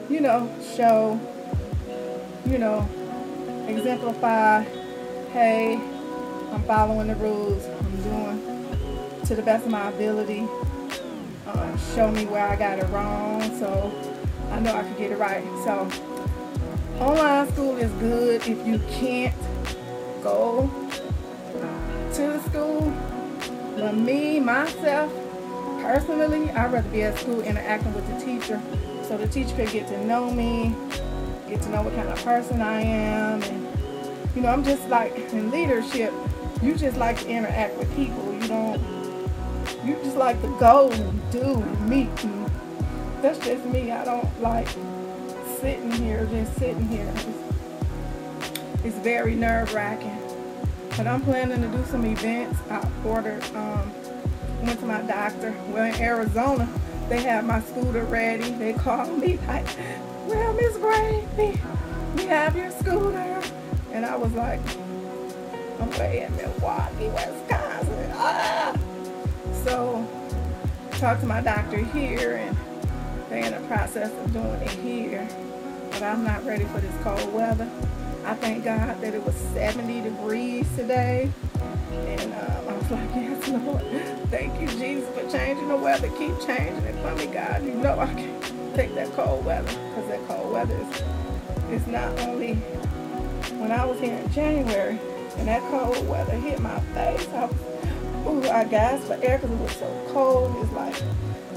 you know, show, you know, exemplify, hey, I'm following the rules, I'm doing to the best of my ability, show me where I got it wrong so I know I can get it right. So online school is good if you can't go to the school. But me, myself, personally, I'd rather be at school interacting with the teacher so the teacher could get to know me, get to know what kind of person I am. And, you know, I'm just like in leadership, you just like to interact with people. You just like to go and do and meet. And that's just me. I don't like just sitting here. It's very nerve-wracking. But I'm planning to do some events. I ordered, went to my doctor. Well, in Arizona, they have my scooter ready. They called me like, well, Miss Gray, we have your scooter. And I was like, I'm way in Milwaukee, Wisconsin. Ah! So, talked to my doctor here, and they're in the process of doing it here. But I'm not ready for this cold weather. I thank God that it was 70 degrees today. And I was like, yes, Lord, thank you, Jesus, for changing the weather. Keep changing it for me, God. You know I can't take that cold weather, because that cold weather is not only when I was here in January and that cold weather hit my face. I gasped for air because it was so cold. It's like,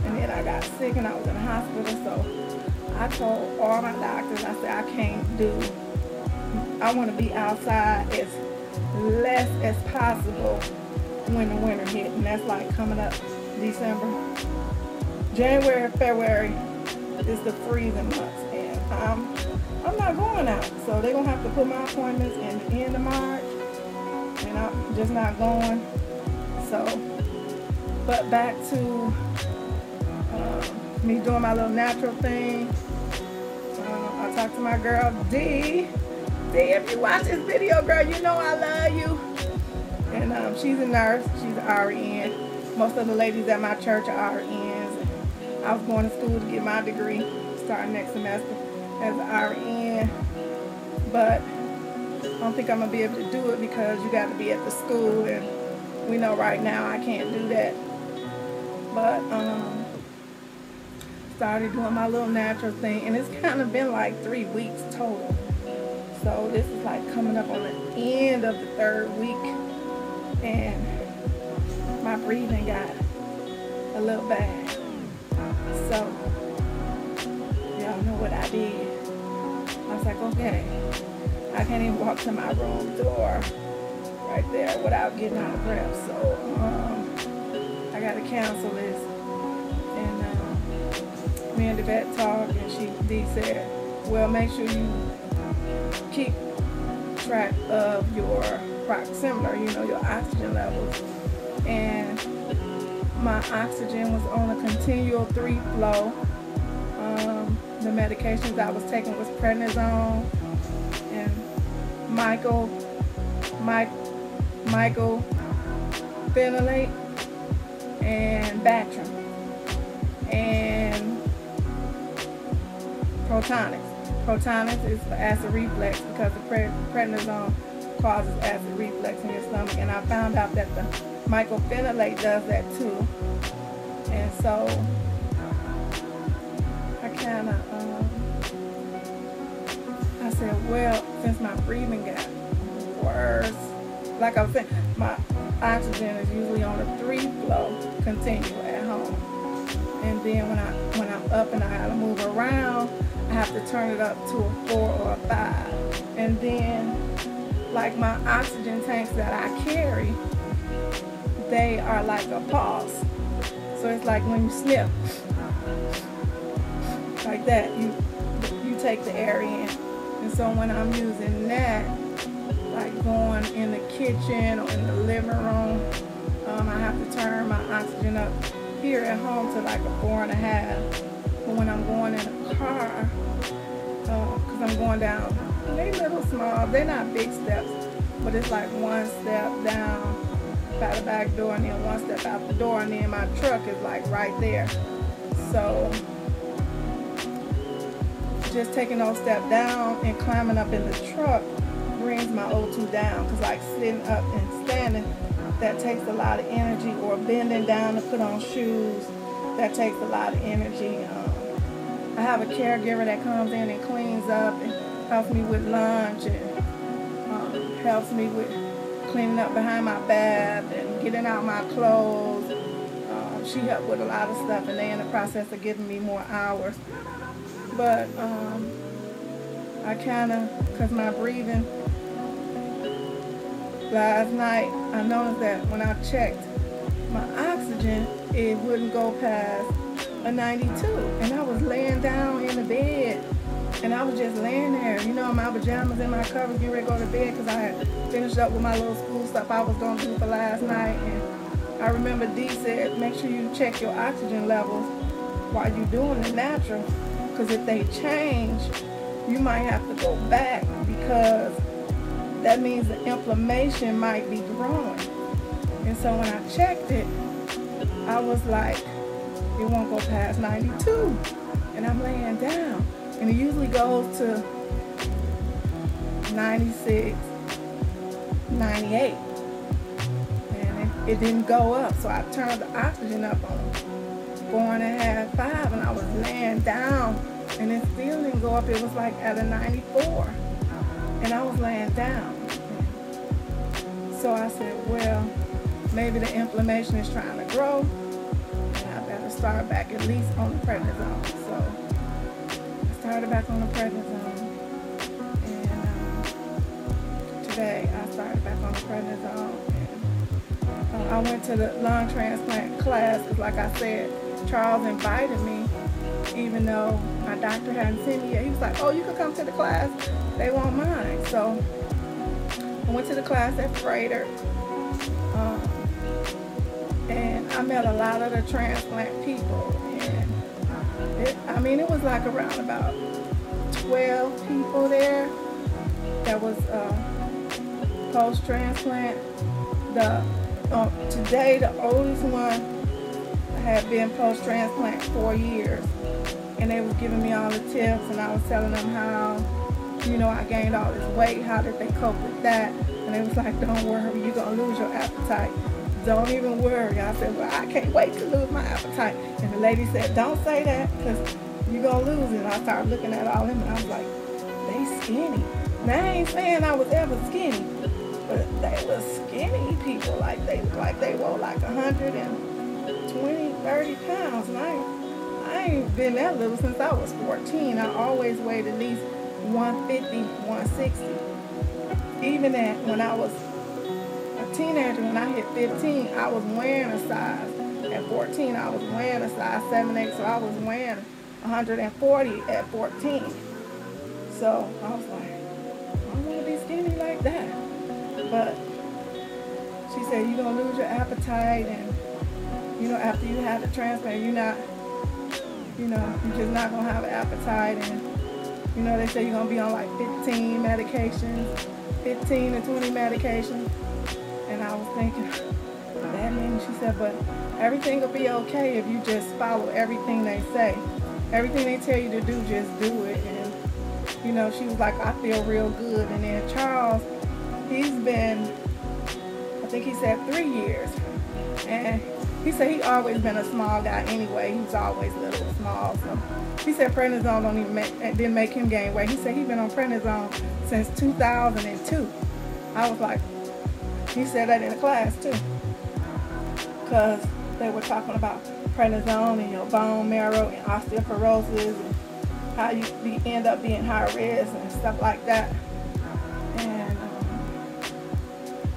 and then I got sick and I was in the hospital. So I told all my doctors, I said, I want to be outside as less as possible when the winter hit. And that's like coming up December. January, February is the freezing months. And I'm not going out. So they're going to have to put my appointments in the end of March. And I'm just not going. So, but back to me doing my little natural thing. I talked to my girl, D. D, if you watch this video, girl, you know I love you. And she's a nurse. She's an RN. Most of the ladies at my church are RNs. I was going to school to get my degree, starting next semester as an RN. But I don't think I'm going to be able to do it because you got to be at the school, and we know right now I can't do that. But started doing my little natural thing, and it's kind of been like 3 weeks total. So this is like coming up on the end of the 3rd week, and my breathing got a little bad. So y'all know what I did. I was like, okay, I can't even walk to my room door right there without getting out of breath. So I got to cancel this. And me and the vet talked, and Dee said, well, make sure you keep track of your proximeter, you know, your oxygen levels. And my oxygen was on a continual 3 flow. The medications I was taking was prednisone and mycophenolate and Bactrim and Protonix. Protonix is for acid reflux because the prednisone causes acid reflux in your stomach, and I found out that the mycophenolate does that too. And so I kind of I said, well, since my breathing got worse, like I was saying, my oxygen is usually on a 3 flow continual at home, and then when I'm up and I gotta move around, I have to turn it up to a 4 or a 5. And then, like my oxygen tanks that I carry, they are like a pulse. So it's like when you sniff, like that, you take the air in. And so when I'm using that, like going in the kitchen or in the living room, I have to turn my oxygen up here at home to like a 4.5. But when I'm going in a car, because I'm going down, they're little small, they're not big steps, but it's like 1 step down by the back door and then 1 step out the door, and then my truck is like right there. So just taking those steps down and climbing up in the truck brings my O2 down. Because like sitting up and standing, that takes a lot of energy, or bending down to put on shoes, that takes a lot of energy. I have a caregiver that comes in and cleans up and helps me with lunch, and helps me with cleaning up behind my bath and getting out my clothes. She helped with a lot of stuff, and they're in the process of giving me more hours. But I kind of, because my breathing, last night I noticed that when I checked my oxygen, it wouldn't go past a 92. And I was laying down in the bed, and I was just laying there, you know, in my pajamas and my covers, getting ready to go to bed, because I had finished up with my little school stuff I was going to do for last night. And I remember Dee said, make sure you check your oxygen levels while you're doing the natural, because if they change, you might have to go back, because that means the inflammation might be growing. And so when I checked it, I was like, it won't go past 92. And I'm laying down. And it usually goes to 96, 98. And it didn't go up. So I turned the oxygen up on 4.5, 5, and I was laying down. And it still didn't go up. It was like at a 94. And I was laying down. So I said, well, maybe the inflammation is trying to grow, and I better start back at least on the prednisone. So I started back on the prednisone, and today I started back on the prednisone. And, I went to the lung transplant class, because like I said, Charles invited me, even though my doctor hadn't seen me yet. He was like, oh, you can come to the class, they won't mind. So I went to the class at Freighter, and I met a lot of the transplant people, and it was like around about 12 people there that was post-transplant. Today the oldest one had been post-transplant 4 years, and they was giving me all the tips, and I was telling them how, you know, I gained all this weight, how did they cope with that? And they was like, don't worry, you're going to lose your appetite. Don't even worry. I said, well, I can't wait to lose my appetite. And the lady said, don't say that, because you're going to lose it. And I started looking at all of them, and I was like, they skinny. Now, I ain't saying I was ever skinny, but they were skinny people. Like, they looked like they were like 120, 30 pounds. And I ain't been that little since I was 14. I always weighed at least 150, 160. Even when I was a teenager, when I hit 15, I was wearing a size. At 14, I was wearing a size 7'8", so I was wearing 140 at 14. So I was like, I don't want to be skinny like that. But she said, you're going to lose your appetite, and, you know, after you have the transplant, you're not, you know, you're just not going to have an appetite. And, you know, they say you're going to be on like 15 medications, 15 to 20 medications. And I was thinking, that means, she said, but everything will be okay if you just follow everything they say. Everything they tell you to do, just do it. And, you know, she was like, I feel real good. And then Charles, he's been, I think he said 3 years. And he said he always been a small guy anyway. He was always little, small. So he said prednisone didn't make him gain weight. He said he's been on prednisone since 2002. I was like, he said that in the class too, because they were talking about prednisone and your bone marrow and osteoporosis and how you end up being high risk and stuff like that. And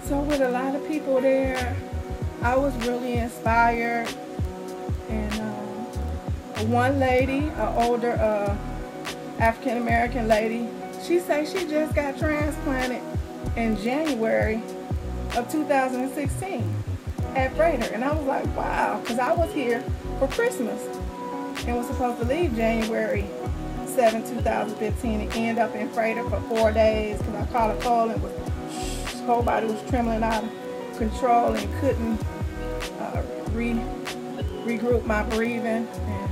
so with a lot of people there, I was really inspired. And one lady, an older African American lady, she said she just got transplanted in January of 2016 at Freighter. And I was like, wow, because I was here for Christmas and was supposed to leave January 7, 2015 and end up in Freighter for 4 days because I caught a cold and whole body was trembling out of control and couldn't regroup my breathing. And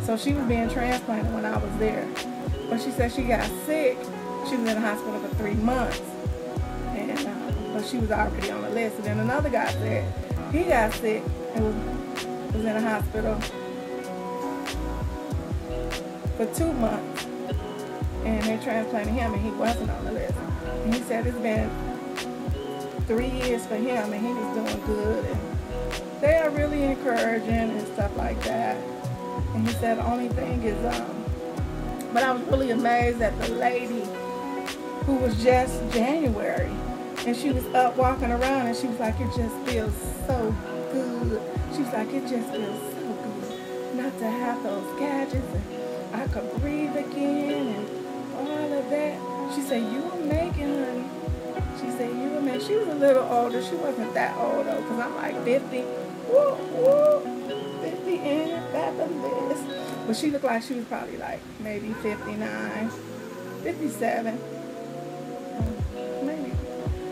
so she was being transplanted when I was there. But she said she got sick. She was in the hospital for 3 months. And but she was already on the list. And then another guy said he got sick and was in the hospital for 2 months. And they transplanted him and he wasn't on the list. And he said it's been 3 years for him and he was doing good. And they are really encouraging and stuff like that. And he said the only thing is, but I was really amazed at the lady who was just January. And she was up walking around and she was like, it just feels so good. She was like, it just feels so good not to have those gadgets and I could breathe again and all of that. She said, you will make it, honey. She said, you will make it. She was a little older. She wasn't that old though, because I'm like 50. Woo, woo, 50 and fabulous. But she looked like she was probably like maybe 59, 57. Maybe.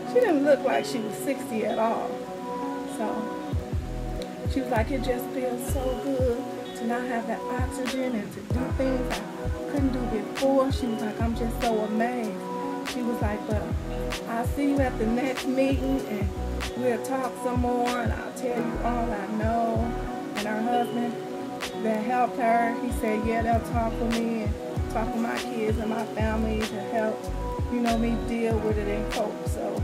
She didn't look like she was 60 at all. So she was like, it just feels so good to not have that oxygen and to do things I couldn't do before. She was like, I'm just so amazed. She was like, but I'll see you at the next meeting and we'll talk some more and I'll tell you all I know. And her husband that helped her, he said, yeah, they'll talk with me and talk with my kids and my family to help, you know, me deal with it and cope. So